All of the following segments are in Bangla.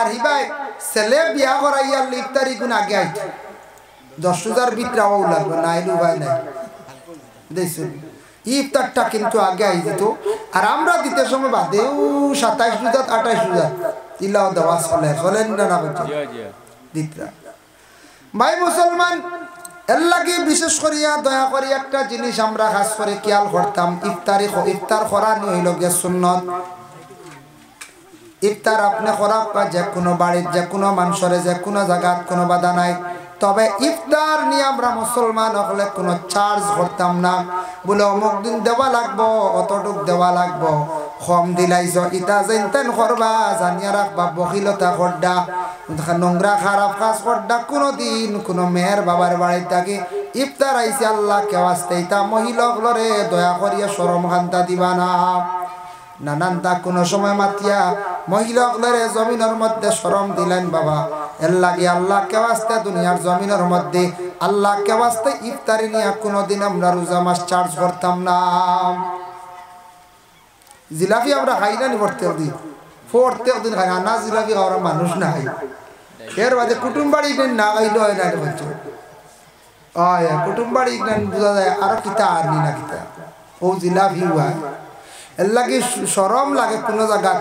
আর হিবাই ছেলে বিয়া করাইয়ার ইফতারি গুণ আগে আইত 10,000 বিত্রাও লাগবে না আইলু ভাই নাই দেখছেন ইফতারটা কিন্তু আগে আই দিত আর আমরা দিতে সময় বাদেও 27,000 28,000 ইলাও দেওয়া চলেন না বলছে দিতরা ভাই মুসলমান এল্লাগে বিশেষ করিয়া দয়া করি একটা জিনিস আমরা খাস করে খেয়াল করতাম ইফতার করা হইল গে সুন্নত ইফতার আপনি করা যে কোনো বাড়ির যে কোনো মানুষের যে কোনো জায়গার কোনো বাধা নাই তবে ইফতার নিয়ে আমরা মুসলমান হলে কোনো চার্জ করতাম না বলে অমুক দিন দেওয়া লাগবো অতটুক দেওয়া লাগবো কম দিলাইছ ইটা জানতেন করবা জানিয়া রাখবা বকিলতা করডা নোংরা খারাপ কাজ করডা কোনোদিন কোনো মেয়ের বাবার বাড়ির থাকি ইফতার আইসি আল্লাহ কেওয়াস্তে ইটা মহিলাগুলোরে দয়া করিয়া শরম খান্তা দিবা না নানানটা কোনো সময় মাতিয়া মহিলাগুলোরে জমিনের মধ্যে শরম দিলেন বাবা এর লাগে আল্লাহ কেওয়াস্তে দুনিয়ার জমিনের মধ্যে আল্লাহ কেওয়াস্তে ইফতারি নিয়ে কোনোদিন আমরা রোজা মাস চার্জ করতাম না জিলাপি আমরা খাই না নি প্রত্যেক দিন খাই না জিলাপি খাওয়ার মানুষ নাই এর বাদে কুটুম বাড়ি না খাইলে হয় না বলছো কুটুম বাড়ি বোঝা যায় আরো কিতা আর নি না কিতা ও জিলাপি হয় এর লাগে শরম লাগে কোনো জায়গা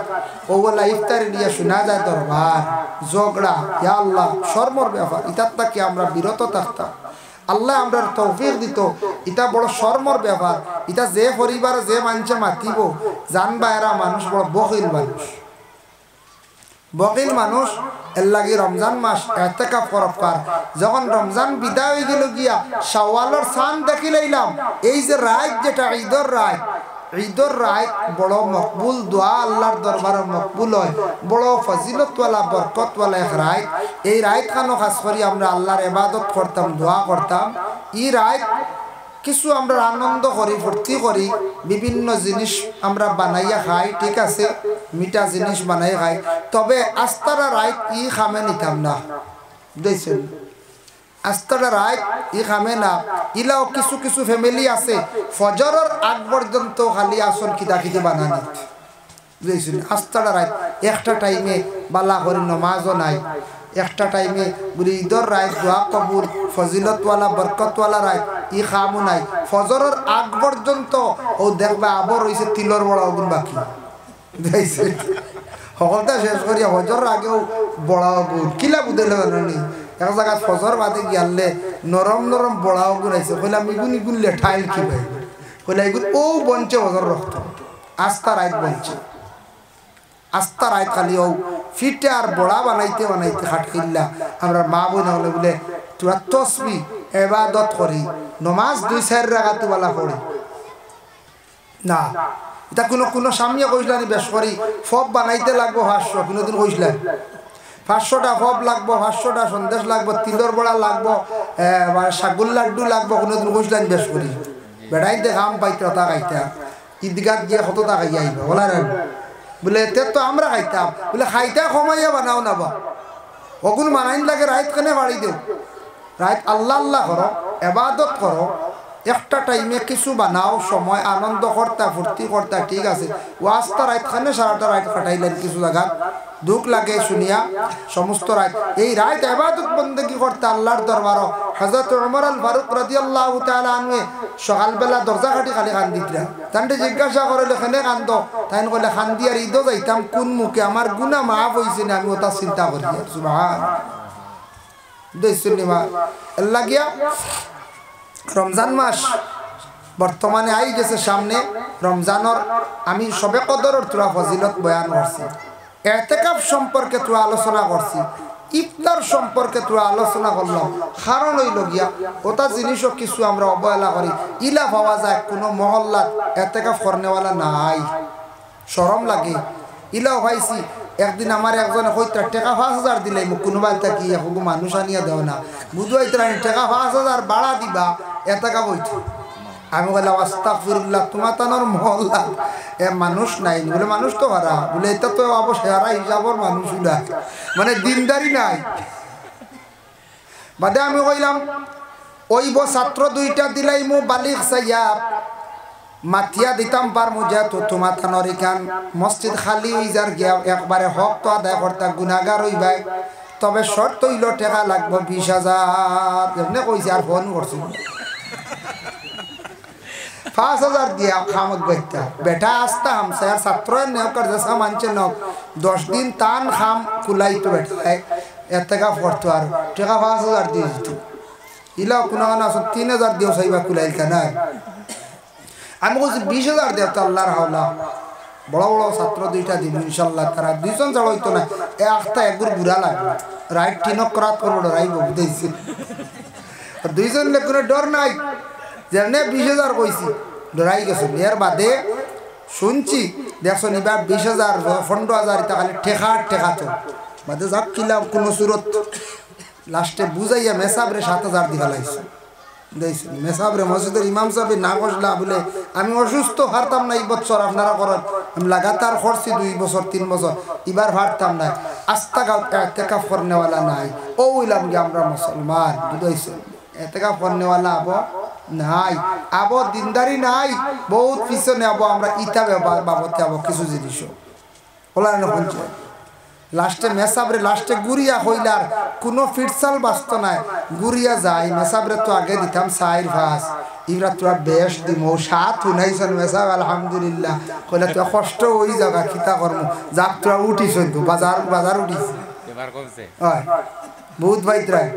ও বলা ইফতারি নিয়ে শোনা যায় দরবার ঝগড়া ইয়া আল্লাহ শর্মর ব্যাপার ইটার থেকে আমরা বিরত থাকতাম আল্লাহ আমরা তৌফিক দিত এটা বড় শর্মর ব্যাপার এটা যে পরিবার যে মানুষে মাতিব জানবা এরা মানুষ বড় বকিল মানুষ এর লাগে রমজান মাস ইতিকাফ করবার যখন রমজান বিদায় হয়ে গেল গিয়া শাওয়ালের চাঁদ দেখি লইলাম এই যে রাত যেটা ঈদের রাত বড় মকবুল দোয়া আল্লাহর দরবারে মকবুল হয় বড় ফজিলতওয়ালা বরকতওয়ালা এক রাত এই রাত খানো খাস করি আমরা আল্লাহর ইবাদত করতাম দোয়া করতাম এই রাত কিছু আমরা আনন্দ করি ফুর্তি করি বিভিন্ন জিনিস আমরা বানাইয়া খাই ঠিক আছে মিঠা জিনিস বানাই খাই তবে আস্তারা রাত ই খামে নিতাম না বুঝছেন আস্তারা রাত ই খামে না ইলাও কিছু কিছু ফ্যামিলি আছে ফজরের আগ পর্যন্ত খালি আসল খিদা বানানি বুঝছেন আস্তারা রাত একটা টাইমে বালা করে নমাজও নাই একটা টাইমে বলি ঈদের রাত দোয়া কবুল ফজিলতওয়ালা বরকতওয়ালা রাত ই খামও নাই ফজরের আগ পর্যন্ত ও দেখবা আবার রয়েছে তিলর বড় অগুন বাকি বুঝছেন সকলটা শেষ করিয়া ফজরের আগেও বড় অগুন কিলা বুঝলে জানি এক জায়গায় ফজর বাদে গিয়ালে নরম নরম বড়া গুণ আইছে কইলাম ইগুন লেঠাইল কি ভাই কইলা ইগুন ও বঞ্চে ফজর রক্ত আস্তা রাত বঞ্চে আস্তা রাত খালি ও ফিটে আর বড়া বানাইতে খাটকিল্লা আমরা মা বোন হলে বলে তোরা তসবি ইবাদত করি নমাজ 2-4 রাকাত ওয়ালা পড়ি না এটা কোনো সামিয়া কইছলানি বেশ করি ফব বানাইতে লাগবো 500 কোনদিন কইছলেন 500টা ফব লাগবো 500টা সন্দেশ লাগবো তিলর বড়া লাগবো সাগুল লাড্ডু লাগবো কোনোদিন কইছলেন বেশ করি বেড়াইতে খাম পাইতে তা খাইতা ঈদগাহ গিয়ে কত টাকা আইব বলা রে বলে এতে তো আমরা খাইতাম বলে খাইতা কমাইয়া বানাও না বা ওগুন মানাইন লাগে রাত কেনে বাড়ি দেও রাত আল্লাহ করো ইবাদত করো একটা টাইমে কিছু বানাও সময় আনন্দ করতা ফুর্তি করতা ঠিক আছে ওয়াস্তা রাত খানে সারাটা রাত কাটাইলেন কিছু জায়গা দুঃখ লাগে শুনিয়া সমস্ত রাত এই রাত ইবাদত বন্দেগী করতে আল্লাহর দরবারও হযরত ওমর আল ফারুক রাদিয়াল্লাহু তাআলা আনহু সকালবেলা দরজা কাটি খালি কান দিতরা তান্ডে জিজ্ঞাসা করলে খানে কান্দ তাইন কইলে খান দিয়ার ঈদ যাইতাম কোন মুখে আমার গুনাহ মাফ হইছে না আমি ওটা চিন্তা করি সুবহান দেশুনিমা আল্লাহ গিয়া রমজান মাস বর্তমানে আই গেছে সামনে রমজানের আমি সবে কদরের তোরা ফজিলত বয়ান করছি ইতিকাফ সম্পর্কে তোরা আলোচনা করছি ইফতার সম্পর্কে তোরা আলোচনা করলাম কারণ হইল গিয়া ওটা জিনিসও কিছু আমরা অবহেলা করি ইলা পাওয়া যায় কোনো মহল্লাত ইতিকাফ করনেওয়ালা নাই শরম লাগে ইলাও পাইছি একদিন আমার একজনে কইতা টাকা 5000 দিলাই মোক কোনোবাই তাকি এখন মানুষ আনিয়া দেও না বুঝাই তারা টাকা 5000 বাড়া দিবা ইতিকাফ হইতো আমি বললাম আস্তাগফিরুল্লাহ তোমার তানোর মহল্লা এ মানুষ নাই বলে মানুষ তো হারা বলে এটা তো অবশ্যই হারা হিসাবর মানুষ না মানে দিনদারি নাই বাদে আমি কইলাম ওই ছাত্র দুইটা দিলাই মু বালিক সাইয়া মাতিয়া দিতাম পার মুজা তো তোমার নরিকান মসজিদ খালি হই যার গিয়া একবারে হক তো আদায় করতা গুনাহগার হইবাই তবে শর্ত হইল টাকা লাগবে 20,000 এমনি কইছে আর ফোন করছি 5,000 দিয়া খামত বাইতা বেটা আসতা হামসার ছাত্র নেওকার জসা মানছে ন 10 দিন তান খাম কুলাই তো বেটা এত টাকা করতো আর টাকা 5,000 দিয়ে দিত ইলা কোনো না 3,000 দিও সাইবা কুলাই কেন আমি বলছি 20,000 দেও তো আল্লাহর হাওলা বড় বড় ছাত্র দুইটা দিন ইনশাআল্লাহ তারা দুইজন ছাড়া হইতো না একটা একগুর বুড়া লাগবে রাইট ঠিনক করাত করবো ডরাইব বুঝাইছি দুইজন লোক কোনো ডর নাই যেমনি 20,000 কইছি ডরাই গেছে এর বাদে শুনছি দেখছো নিবা 20,000 15,000 টা খালি ঠেকা তো বাদে যাব কিলাম কোন সুরত লাস্টে বুঝাইয়া মেসাবরে 7,000 দিবা লাইছে দেইছে মেসাবরে মসজিদের ইমাম সাহেব না কইলা বলে আমি অসুস্থ হারতাম না এই বছর আপনারা করেন আমি লাগাতার করছি 2 বছর 3 বছর এবার হারতাম না আস্তাগাও ইতিকাফ করনেওয়ালা নাই ও হইলাম যে আমরা মুসলমান বুঝাইছে ইতিকাফ করনেওয়ালা আবো নাই আবো দিনদারি নাই বহুত পিছনে আবো আমরা ইতা বাবতে আবো কিছু জিনিস ওলা না বলছে লাস্টে মেসাবরে লাস্টে গুরিয়া হইলার কোনো ফিটসাল বাস্ত নাই গুরিয়া যায় মেসাবরে তো আগে দিতাম সাইর ভাস ইবরা তোরা বেশ দিমো সাত হুনাইছন মেসাব আলহামদুলিল্লাহ কইলা তো কষ্ট ওই জায়গা খিতা কর্ম যাক তোরা উঠিস তো বাজার উঠিস এবার কমছে হয় বহুত বাইতরাই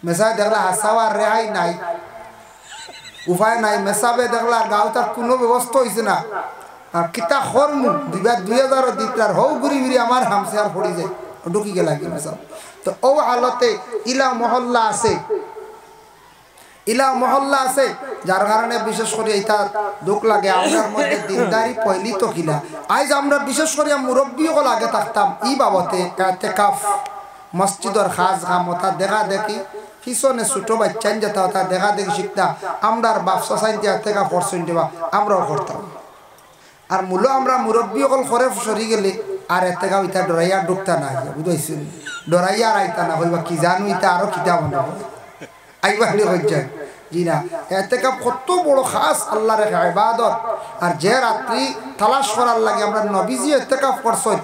মেসাব দেখলা হাসাওয়ার রেহাই নাই উপায় নাই মেসাবে দেখলা গাঁও তার কোনো ব্যবস্থা হইছে না আর কিতা খরমু 2,000 দিতার হও ঘুরি ঘুরি আমার হামসে আর পড়ি যায় ঢুকি গেলা কি মেসাব তো ও হালতে ইলা মহল্লা আছে যার কারণে বিশেষ করে এটা দুঃখ লাগে আমার মধ্যে দিনদারি পয়লি তো কিলা আজ আমরা বিশেষ করে মুরব্বী হল আগে থাকতাম ই বাবতে ইতিকাফ মসজিদের খাস কামতা দেখা দেখি পিছনে ছোট বাচ্চান যেটা তা দেখা দেখি শিখতা আমরা বাপসা সাইনতে ইতিকাফ করছেন দিবা আমরাও করতাম আর মূল আমরা মুরব্বী হল করে সরি গেলে আর ইতিকাফ ইটা ডরাইয়া ঢুকতা না বুঝাইছেন ডরাইয়া আর আইতা না হইবা কি জানো ইটা আরো কিতা মনে হয় আইবা হলে হয়ে যায় জি না ইতিকাফ কত বড় খাস আল্লাহর ইবাদত আর যে রাত্রি তালাশ করার লাগে আমরা নবীজি ইতিকাফ করছেন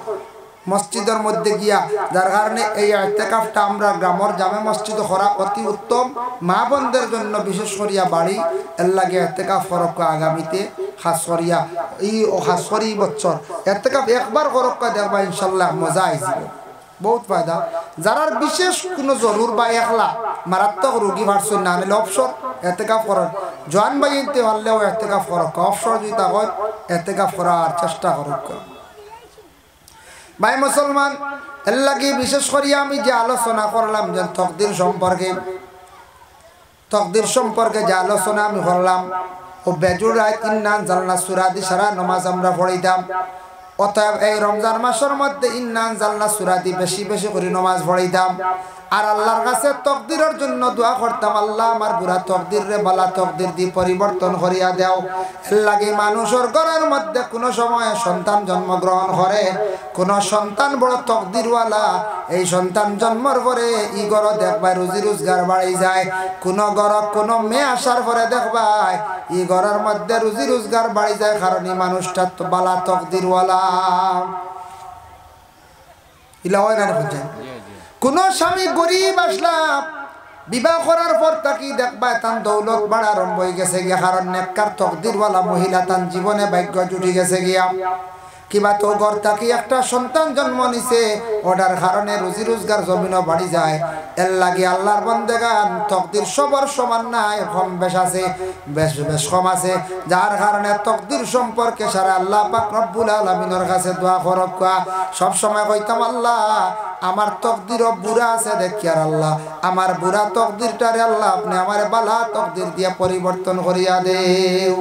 মসজিদের মধ্যে গিয়া যার কারণে এই ইতিকাফটা আমরা গ্রামের জামে মসজিদ করা অতি উত্তম মা বোনদের জন্য বিশেষ করিয়া বাড়ি এর লাগে ইতিকাফ করক আগামীতে খাস করিয়া এই খাস করি বছর ইতিকাফ একবার করক দেখবা ইনশাআল্লাহ মজা আইছে বহুত ফায়দা যারা বিশেষ কোনো জরুর বা একলা মারাত্মক রোগী ভার্সন না নিলে অবসর ইতিকাফ করার জোয়ান বাইতে পারলেও ইতিকাফ করক অবসর যদি হয় ইতিকাফ করার চেষ্টা করক ভাই মুসলমান এর লাগে বিশেষ করিয়া আমি যে আলোচনা করলাম যে তকদির সম্পর্কে যে আলোচনা আমি করলাম ও বেজুর রায় ইন্না আনজালনা সূরা দি সারা নামাজ আমরা পড়িতাম অতএব এই রমজান মাসের মধ্যে ইন্না আনজালনা সূরা দি বেশি বেশি করে নামাজ পড়িতাম আর আল্লাহর কাছে তকদিরের জন্য দোয়া করতাম আল্লাহ আমার বুড়া তকদির রে বালা তকদির দি পরিবর্তন করিয়া দাও এর লাগে মানুষের ঘরের মধ্যে কোনো সময় সন্তান জন্মগ্রহণ করে কোন সন্তান বড় তকদিরওয়ালা এই সন্তান জন্মর পরে ই ঘর দেখবাই রুজি রোজগার বাড়ি যায় কোন ঘর কোন মেয়ে আসার পরে দেখবাই ই ঘরের মধ্যে রুজি রোজগার বাড়ি যায় কারণ এই মানুষটা তো বালা তকদিরওয়ালা ইলা হয় না বুঝছেন কোন স্বামী গরিব আসলাম বিবাহ করার পর তাকে দেখবা তান দৌলত বাড়া আরম্ভ হয়ে গেছে গিয়া কারণ নেককার তকদিরওয়ালা মহিলা তান জীবনে ভাগ্য জুটি গেছে গিয়া কিবা তো ঘর থাকি একটা সন্তান জন্ম নিছে ওটার কারণে রুজি রোজগার জমিনও বাড়ি যায় এর লাগে আল্লাহর বান্দাগান তকদির সবার সমান নাই কম বেশ আছে বেশ কম আছে যার কারণে তকদির সম্পর্কে সারা আল্লাহ পাক রব্বুল আলামিনের কাছে দোয়া করক সব সময় কইতাম আল্লাহ আমার তকদিরও বুড়া আছে দেখি আর আল্লাহ আমার বুড়া তকদিরটারে আল্লাহ আপনি আমারে বালা তকদির দিয়ে পরিবর্তন করিয়া দেও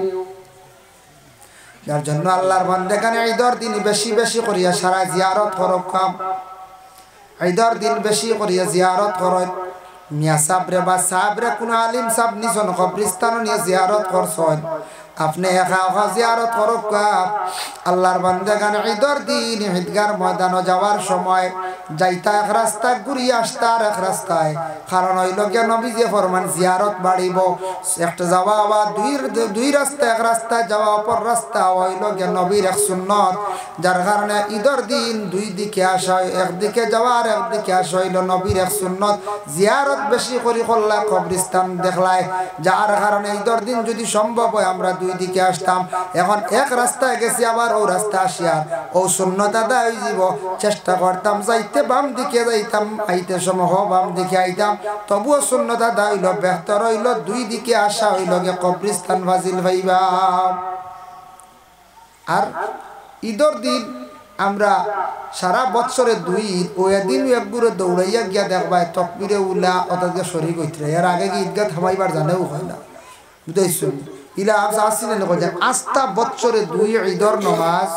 যার জন্য আল্লাহর বান্দাগান ঈদের দিন বেশি বেশি করিয়া সারা জিয়ারত করক ঈদের দিন বেশি করিয়া জিয়ারত করক মিয়া সাবরে বা সাবরে কোন আলিম সাব নিজন কবরস্থান নিয়ে জিয়ারত করছেন আপনি একা একা জিয়ারত করুক। আল্লাহর বান্দাগান ঈদের দিন ঈদগার ময়দানে যাওয়ার সময় যাইতা এক রাস্তা ঘুরিয়ে আসতা আর এক রাস্তায়, কারণ হইল গিয়া নবী যে ফরমান জিয়ারত বাড়িব, একটা যাওয়া আবার দুই রাস্তা, এক রাস্তায় যাওয়া অপর রাস্তা হইল গিয়া নবীর এক সুন্নত, যার কারণে ঈদের দিন দুই দিকে আসা, একদিকে যাওয়া আর একদিকে আসা হইল নবীর এক সুন্নত। জিয়ারত বেশি করে করলা কবরস্থান দেখলায়, যার কারণে ঈদের দিন যদি সম্ভব হয় আমরা দুই দিকে আসতাম। এখন এক রাস্তায় গেছি আবার ও রাস্তা আসিয়ার ও সুন্নত আদায় হয়ে যাব, চেষ্টা করতাম যাইতে বাম দিকে যাইতাম, আইতে সময় বাম দিকে আইতাম, তবুও সুন্নত আদায় হইল। বেহতর হইল দুই দিকে আসা হইল গে কবরস্থান ফাজিল ভাইবা। আর ঈদের দিন আমরা সারা বছরে দুই ঈদ ওই দিন একগুলো দৌড়াইয়া গিয়া দেখবাই তকবিরে উল্লা ওদেরকে শরীর হইতে, এর আগে কি ঈদগাহ থামাইবার জানেও হয় না, বুঝাইছো ইলা আসিলেন যে আস্থা বছরে দুই ঈদের নমাজ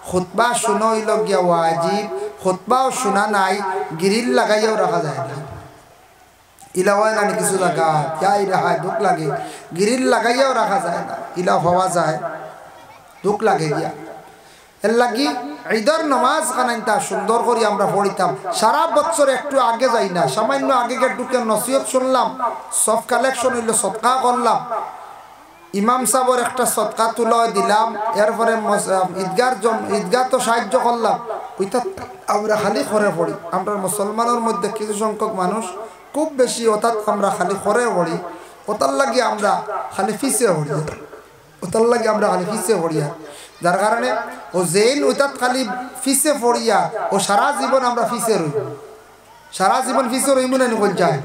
খুতবা শুনো হইল গিয়া ওয়াজিব, খুতবাও শোনা নাই, গিরিল লাগাইয়াও রাখা যায় না। ইলা হয় না কিছু জায়গা যাই রাখায় দুঃখ লাগে, গিরিল লাগাইয়াও রাখা যায় না, ইলা হওয়া যায় দুঃখ লাগে গিয়া। এর লাগি ঈদের নমাজ খানাইতা সুন্দর করে আমরা পড়িতাম। সারা বছর একটু আগে যাই না, সামান্য আগে ঢুকে নসিহত শুনলাম, সব কালেকশন হইলো, সৎকা করলাম, ইমাম সাহেবের একটা সৎকা তুলে দিলাম, এরপরে ঈদগাহ তো সাহায্য করলাম, ওইটা আমরা খালি করে পড়ি। আমরা মুসলমানের মধ্যে কিছু সংখ্যক মানুষ খুব বেশি অর্থাৎ আমরা খালি করে পড়ি, ওটার লাগি আমরা খালি ফিসে পড়ি, ওটার লাগি আমরা খালি ফিসে পড়িয়া, যার কারণে ও জেন ওইটাত খালি ফিসে পড়িয়া ও সারা জীবন আমরা ফিসে রই, সারা জীবন ফিসে রইব না নিকল যায়,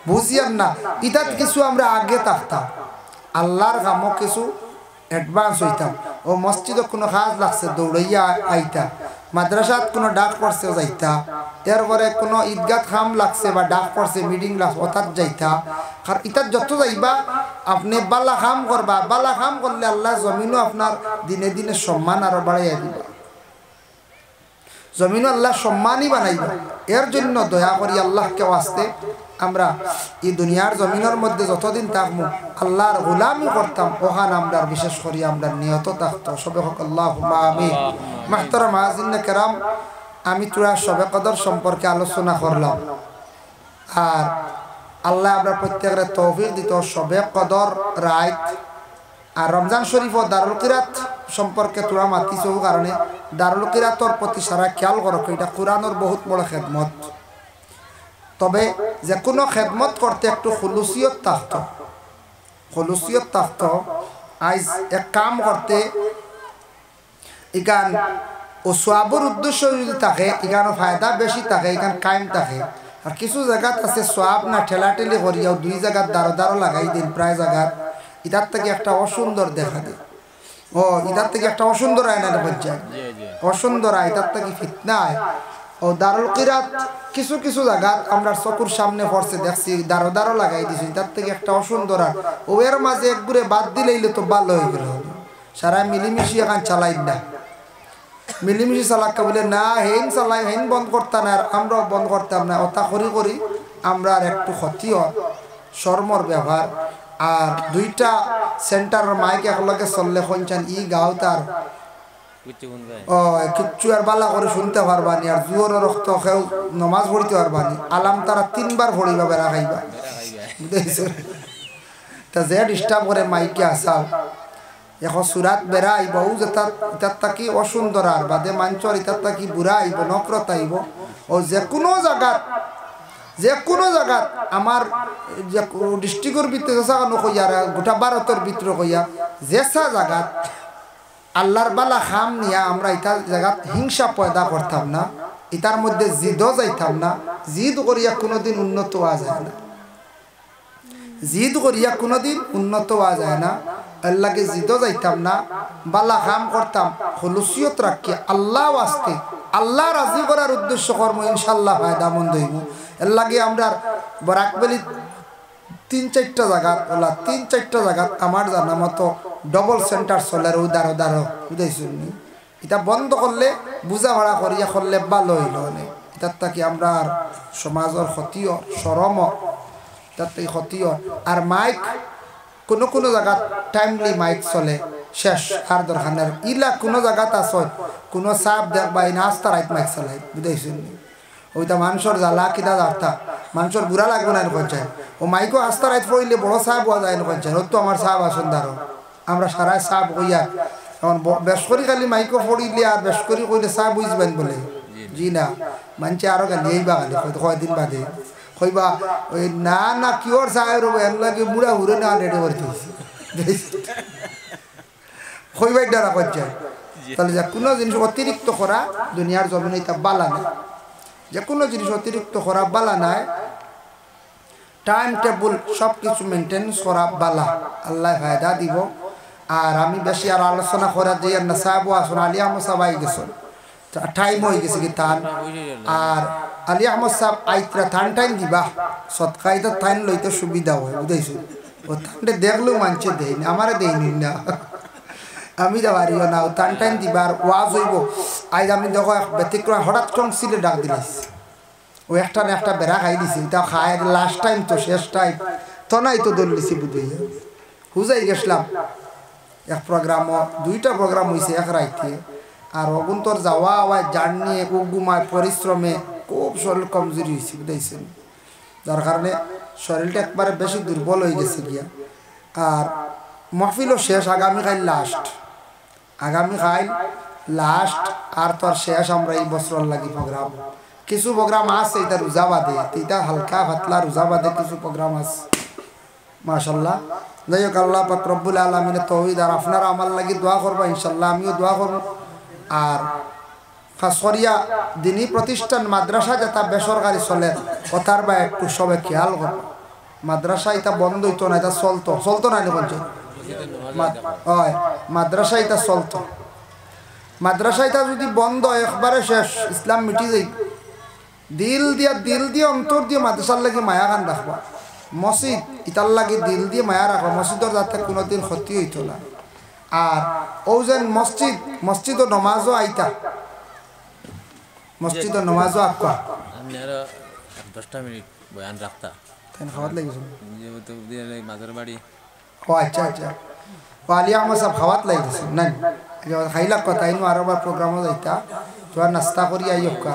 বুঝিয়ান না। ইটাত কিছু আমরা আগে থাকতাম, আল্লাহর কামও কিছু অ্যাডভান্স হইতাম। ও মসজিদে কোনো কাজ লাগছে দৌড়াইয়া আইতা, মাদ্রাসাত কোনো ডাক পড়ছে যাইতা, এরপরে কোনো ঈদগাহ খাম লাগছে বা ডাক পড়ছে মিটিং লাগছে ওটাত যাইতা। আর ইটাত যত যাইবা আপনি বালা খাম করবা, বালা খাম করলে আল্লাহ জমিনও আপনার দিনে দিনে সম্মান আরো বাড়াইয়া দিবা, জমিনও আল্লাহ সম্মানই বানাইবা। এর জন্য দয়া করি আল্লাহকে ওয়াস্তে আমরা এই দুনিয়ার জমিনের মধ্যে যতদিন থাকবো আল্লাহর গোলামি করতাম, ওখান আমরা বিশেষ করি আমরা নিয়ত থাকতো। সবে হক আল্লাহুম্মা আমিন। মাহতারাম হাজিরিন কেরাম, আমি তোরা শবে কদর সম্পর্কে আলোচনা করলাম, আর আল্লাহ আমরা প্রত্যেকের তৌফিক দিত শবে কদর রাত আর রমজান শরীফ ও দারুল কিরাত সম্পর্কে তোরা মাতিছ, কারণে দারুল কিরাতর প্রতি সারা খেয়াল করো, এটা কোরআনের বহুত বড় খেদমত। তবে যে কোনো খেদমত করতে একটু খুলুসিয়ত থাকতো, খুলুসিয়ত থাকতো। আজ এক কাম করতে ইকান ও সোয়াবর উদ্দেশ্য যদি থাকে, এখানে ফায়দা বেশি থাকে, এখানে কায়েম থাকে। আর কিছু জায়গাত আছে সোয়াব না ঠেলাঠেলি করিয়াও দুই জায়গার দাঁড়ো দাঁড়ো লাগাই দিন, প্রায় জায়গার ইটার থেকে একটা অসুন্দর দেখা দেয়, ও ইটার থেকে একটা অসুন্দর আয় না দেখা, অসুন্দর আয় ইটার থেকে ফিতনা আয়। ও দারুল কিরাত কিছু কিছু জায়গা আমরা চকুর সামনে পড়ছে দেখছি, দাঁড়ো দাঁড়ো লাগাই দিছি, তার থেকে একটা অসুন্দর আর ও এর মাঝে একগুড়ে বাদ দিলেইলে তো ভালো হয়ে গেল। সারা মিলিমিশি এখন চালাই না, মিলিমিশি চালাক্কা বলে না হেন চালাই, হেন বন্ধ করতাম না, আর আমরাও বন্ধ করতাম না, ওটা করি করি আমরা আর একটু ক্ষতি হয় শর্মর ব্যবহার। আর দুইটা সেন্টারের মাইক একলগে চললে কইছেন ই গাও তার ও কিচ্ছু আর বালা করে শুনতে পারবানি, আর জুয়োর রক্ত খেউ নমাজ পড়িতে পারবানি, আলাম তারা 3 বার পড়িবা বেড়া খাইবা, বুঝেছো? তা যে ডিস্টার্ব করে মাইকে আসাও এখন সুরাত বেড়া আইব, ও যে ইতার তাকি অসুন্দর আর বাদে মাঞ্চর ইতার তাকি বুড়া আইব, নফরত আইব। ও যে কোনো জায়গাত আমার যে ডিস্ট্রিক্টর ভিতরে কইয়া গোটা ভারতের ভিতরে কইয়া যেসা জায়গাত আল্লাহর বালা খাম নিয়া আমরা ইটার জায়গাত হিংসা পয়দা করতাম না, ইটার মধ্যে জিদও যাইতাম না, জিদ করিয়া কোনোদিন উন্নত হওয়া যায় না, জিদ করিয়া কোনোদিন উন্নত হওয়া যায় না। আল্লাহকে জিদও যাইতাম না, বালা খাম করতাম, খুলুসিয়ত রাখি আল্লাহ আসতে, আল্লাহ রাজি করার উদ্দেশ্য কর্ম, ইনশাল্লাহ ফায়দা মন্দ হইব। এর লাগে আমরা বরাকবেলি 3-4টা জায়গা ওলা 3-4টা জায়গা আমার জানা মতো ডবল সেন্টার চলে, উদারো দারো বুঝাইছো নি। এটা বন্ধ করলে বুঝা ভাড়া করিয়া করলে ভালো হইল অনেক, এটার থাকি আমরা আর সমাজের ক্ষতিও সরম, এটার থেকে ক্ষতিও। আর মাইক কোনো কোনো জায়গা টাইমলি মাইক চলে শেষ আর দরকার নাই ইলা কোনো জায়গাত আছে কোনো সাপ দেখবাই না আস্তা রাইত মাইক চালাই বুঝাইছেন ওইটা মানুষের জ্বালা কিনা যার্তা মানুষের বুড়া লাগবে না এরকম চাই ও মাইকও আস্তা রাইত পড়লে বড় সাপ হওয়া যায় এরকম চাই ওর তো আমার সাপ আসুন দারো আমরা সারাই সাপ হইয়া এখন বেশ করি খালি মাইকও পড়িলে আর বেশ করি কইলে সাপ বুঝবেন বলে জি না মানছে আরো গালি এইবা গালি কয়দিন বাদে কইবা ওই না না কিওর সাহেব রবে এর লাগে বুড়া হুরে না রেডি করতে কইবাই ডারা করছে তাহলে যে কোনো জিনিস অতিরিক্ত করা দুনিয়ার জমিনে এটা বালা না যে কোনো জিনিস অতিরিক্ত করা বালা নাই টাইম টেবল সব কিছু মেনটেন্স করা বালা আল্লাহ ফায়দা দিব আর আমি বেশি আর আলোচনা করা যে না সাহেব আসুন আলী আহমদ সাহেব আই গেছেন টাইম হয়ে গেছে কি তান আর আলী আহমদ সাহেব আইতরা থান টাইম দিবা সৎকাইতে থাইন লইতে সুবিধা হয় বুঝাইছো ও থানটা দেখলেও মানছে দেয়নি আমারে দেয়নি না আমি যাবারিও না টান টাইম দিবার ওয়াজ হইব আজ আমি দেখো ব্যতিক্রম হঠাৎ টংসিলে ডাক দিলাইস ও একটা না একটা বেড়া খাই দিছি তা খায় লাস্ট টাইম তো শেষ টাইম তো নাই তো দলিছি বুঝাই হুজাই গেছিলাম এক প্রোগ্রাম দুইটা প্রোগ্রাম হয়েছে এক রাইতে আর অগুন্তর যাওয়া আওয়াজ জার্নি ঘুমায় পরিশ্রমে খুব শরীর কমজোরি হয়েছে বুঝাইছেন যার কারণে শরীরটা একবারে বেশি দুর্বল হয়ে গেছে গিয়া আর মহফিলও শেষ আগামীকাল লাস্ট আগামীকাল লাস্ট আর তোর শেষ আমরা এই বছর লাগি প্রোগ্রাম কিছু প্রোগ্রাম আছে এটা রোজা বাদে এটা হালকা পাতলা রোজা বাদে কিছু প্রোগ্রাম আছে মাশাআল্লাহ যাই হোক আল্লাহ পাক রব্বুল আলামিনের তৌহিদ আর আপনারা আমার লাগি দোয়া করবা ইনশাআল্লাহ আমিও দোয়া করব আর খাস করিয়া দিনী প্রতিষ্ঠান মাদ্রাসা যেটা বেসরকারি চলে কথার বা একটু সবে খেয়াল করব মাদ্রাসা এটা বন্ধ হইতো না এটা চলতো না বলছে হয় মাদ্রাসা এটা চলতো মাদ্রাসা এটা যদি বন্ধ একবারে শেষ ইসলাম মিটি যাই দিল দিয়ে অন্তর দিয়ে মাদ্রাসার লাগে মায়া গান রাখবা মসজিদ ইটার লাগে দিল দিয়ে মায়া রাখবা মসজিদের যাতে কোনোদিন ক্ষতি হইতো না আর ও যেন মসজিদ ও নমাজও আইতা মসজিদ ও নমাজও আঁকা আমি আরো 10টা মিনিট বয়ান রাখতা তাই খাওয়ার লাগিয়েছে যেহেতু মাঝের বাড়ি ও আচ্ছা আলী আহমদ সাহেব খাওয়াত লাগিয়েছে না খাইলা কথা ইনো আর আবার প্রোগ্রামও যাইতা তোমার নাস্তা করি আই হোকা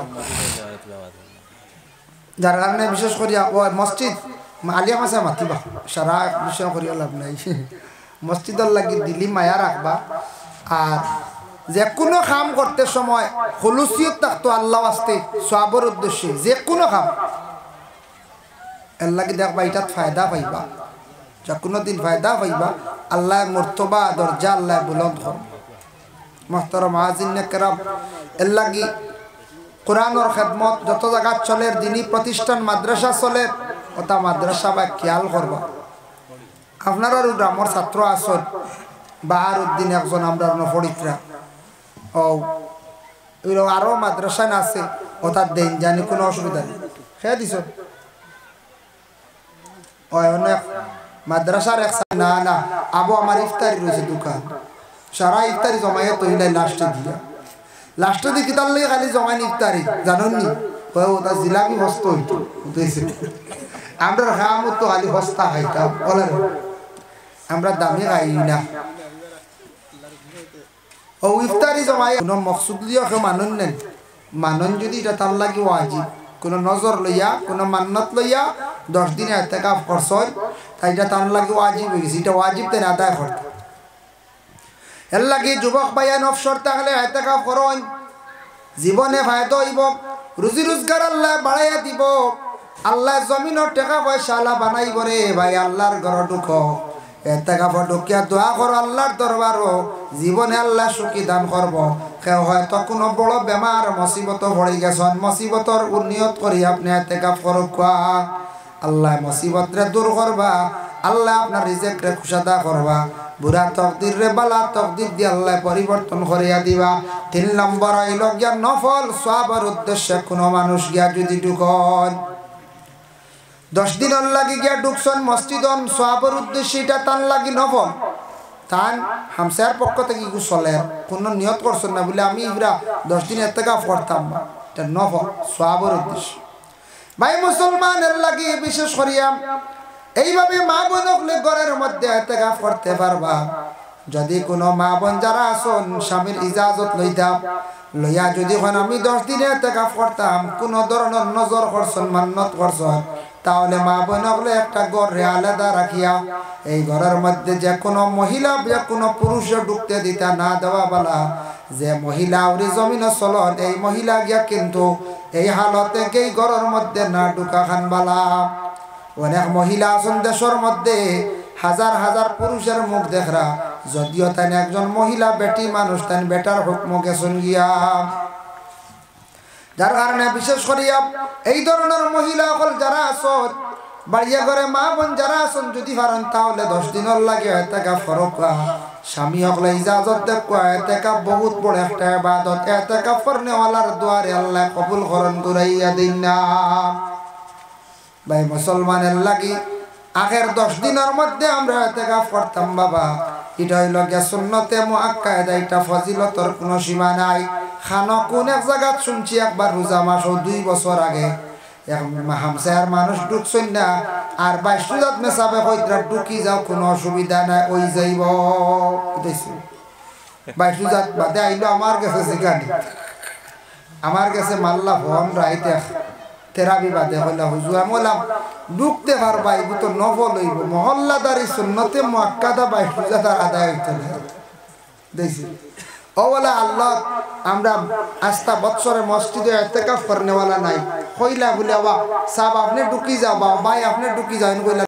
যার কারণে বিশেষ করিয়া ও মসজিদ আলী আহমদ সাহেব মাতিবা সারা বিষয় করিয়া লাভ নাই মসজিদের লাগি দিলি মায়া রাখবা আর যে কোনো কাম করতে সময় হলুসিয়ত থাকতো আল্লাহ আসতে সওয়াবের উদ্দেশ্যে যে কোনো কাম এর লাগি দেখবা এটাত ফায়দা পাইবা যা কোনো দিন ফায়দা পাইবা আল্লাহ মর্তবা দরজা আল্লাহ বুলন্দ করবে মুহতারাম মুআজ্জিন کرام এর লাগি কোরআনের খেদমত যত জায়গা চলে দিনী প্রতিষ্ঠান মাদ্রাসা চলে ওটা মাদ্রাসা বা খেয়াল করবা আপনারা গ্রামের ছাত্র আসন বাহারউদ্দিন একজন আমরা ফরিদরা ও আরো মাদ্রাসা আছে ওটার দেন জানি কোনো অসুবিধা নেই খেয়ে দিছ অনেক মাদ্রাসার এক না আবু আমার ইফতারি রয়েছে দোকান সারা ইফতারি জমাইয়া তৈলাই লাস্টে দিয়ে কিতার লাগে খালি জমাইন ইফতারি জানেননি ওটা জিলাপি হস্ত হইতো বুঝেছে আমরা খাওয়ার তো খালি হস্তা খাইতাম বলেন আমরা দামি খাই না ও ইফতারি জমাই কোনো মকসুদ লিয়া মানুন নেন মানুন যদি এটা তার লাগে ওয়াজিব কোনো নজর লইয়া কোনো মান্নত লইয়া 10 দিনে ইতিকাফ করছয় তাই এটা তার লাগে ওয়াজিব হয়ে গেছে এটা ওয়াজিব তেন আদায় করতে এর লাগে যুবক ভাইয়া নফসর থাকলে ইতিকাফ করুন জীবনে ফায়দা হইব রুজি রোজগার আল্লাহ বাড়াইয়া দিব আল্লাহ জমিনের টাকা পয়সা আল্লাহ বানাই করে ভাই আল্লাহর ঘর ঢুকো ইতিকাফ ঢুকিয়া দোয়া করো আল্লাহর দরবারও জীবনে আল্লাহ সুখী দান করব কেউ হয়তো কোনো বড় বেমার মুসিবত পড়ে গেছেন মুসিবতর উন্নিয়ত করি আপনি ইতিকাফ করুক আল্লাহ মুসিবত রে দূর করবা আল্লাহ আপনার রিজিক রে খুশাদা করবা বুড়া তকদির রে বালা তকদির দিয়ে আল্লাহ পরিবর্তন করিয়া দিবা 3 নম্বর হইল গিয়া নফল সওয়াবের উদ্দেশ্যে কোনো মানুষ গিয়া যদি ঢুকন 10 দিন লাগি গিয়া ঢুকছন মসজিদন সওয়াবের উদ্দেশ্যে এটা তান লাগি নফল তান হামসার পক্ষ থেকে কি চলে কোনো নিয়ত করছেন না বলে আমি ইবরা 10 দিন ইতিকাফ করতাম না এটা নফল সওয়াবের উদ্দেশ্যে ভাই মুসলমানের লাগি বিশেষ করিয়া এইভাবে মা বোনকলে ঘরের মধ্যে ইতিকাফ করতে পারবা। যদি কোনো মা বোন যারা আছেন স্বামীর ইজাজত লইতাম, লইয়া যদি আমি 10 দিনে ইতিকাফ করতাম, কোন ধরনের নজর করছেন মান্নত করছেন, তাহলে মা বোনকলে একটা ঘরে আলাদা রাখিয়া এই ঘরের মধ্যে যে কোনো মহিলা যে কোনো পুরুষে ঢুকতে দিতা না দেওয়া বলা। যে মহিলা ওরি জমিনে চলন এই মহিলা গিয়া কিন্তু এই হালতে এই ঘরের মধ্যে না ঢুকা খান বালা। অনেক মহিলা আছেন দেশের মধ্যে হাজার হাজার পুরুষের মুখ দেখরা, যদিও তাই একজন মহিলা বেটি মানুষ, তাই বেটার হুকম গেছেন গিয়া। যার কারণে বিশেষ করিয়া এই ধরনের মহিলা সকল যারা আছেন বাড়িয়া ঘরে মা বোন যারা আছেন, যদি পারেন তাহলে 10 দিনের লাগে ইতিকাফ করবা। স্বামী সকলে ইজাজত দেখবা। ইতিকাফ বহুত বড় একটা ইবাদত। ইতিকাফ করনেওয়ালার দুয়ারে আল্লাহ কবুল করন করাইয়া দিন না। ভাই মুসলমানের লাগি আগের 10 দিনের মধ্যে আমরা ইতিকাফ করতাম বাবা। এটা হইল গিয়া সুন্নতে মুআক্কাদা, এটা ফজিলতর কোনো সীমা নাই। খানো কোন এক জায়গা শুনছি একবার রোজা মাস 2 বছর আগে হামসার মানুষ ঢুকছেন না, আর 22 রোজাত মেসাবে কইরা ঢুকি যাও, কোনো অসুবিধা নাই, ওই যাইব। 22 রোজাত বাদে আইলো আমার কাছে জিগানি, আমার কাছে মাল্লা ভন রাইতে তেরাবি বাদে হইলা হুজুর আমি বললাম ঢুকতে পারবা, এগু তো নফল হইব, মহল্লাদারি সুন্নতে মুআক্কাদা 22 রোজাত আদায় হইতে দেখছি। ও বলে আল্লাহ আমরা আস্তা বৎসরে মসজিদে ইতিকাফ করনেওয়ালা নাই, কইলা বলে বাবা সাহেব আপনি ঢুকি যাও, ভাই আপনি ঢুকি যাও।